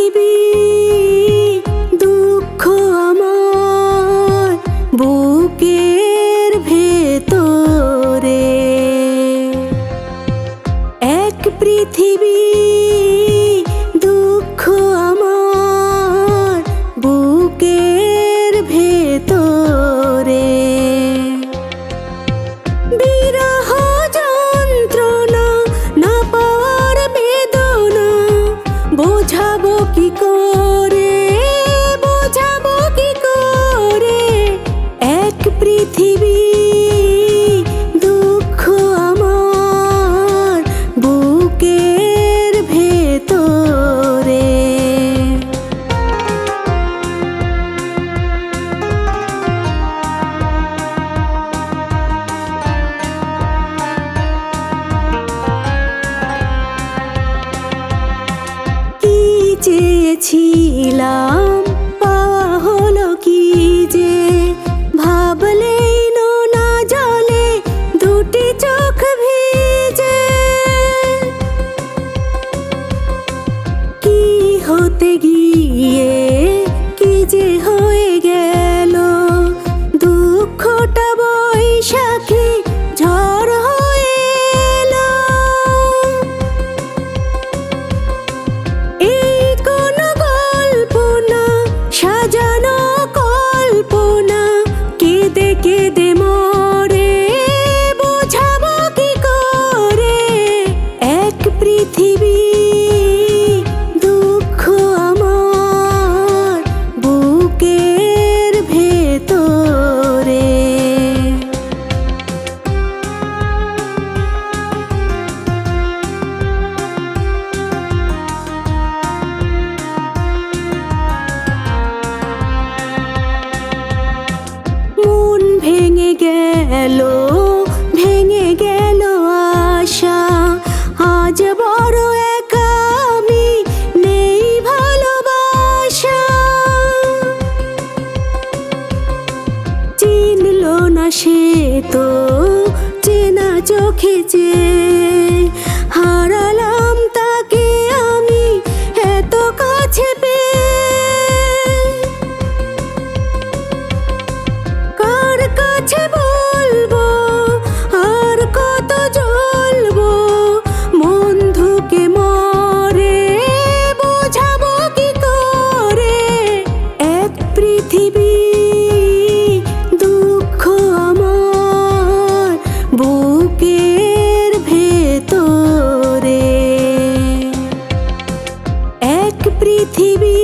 পৃথিবী দুঃখ আমার বুকের ভেতরে, এক পৃথিবী দুঃখ আমার বুকের ভেতরে। বিরহ যন্ত্রণা না পাওয়ার বেদনা বোঝাবো কি করে, বোঝাবো কি করে। এক পৃথিবী দুঃখ আমার বুকের ভেতরে। চেয়েছিলাম পাওয়া হলো কি যে, ভাবলেই নোনা জলে দুটি চোখ ভিজে। কি হতে গিয়ে কি যে হয়ে গেল, দুঃখটা বৈশাখী ঝড় হয়ে এলো। সাজানো কল্পনা কেঁদে কেঁদে মরে, বোঝাবো কি করে। এক পৃথিবী দুঃখ আমার বুকের ভেতরে। ভেঙে গেল, ভেঙে গেল আশা, আজ বড় একা আমি, নেই ভালোবাসা। চিনলো না সে তো চেনা চোখে চেয়ে, হারালাম তাকে আমি এত কাছে পেয়ে। কাছে বলবো আর কত জ্বলবো, মন ধুকে মরে, বোঝাবো কি করে। এক পৃথিবী দুঃখ আমার বুকের ভেতরে, এক পৃথিবী।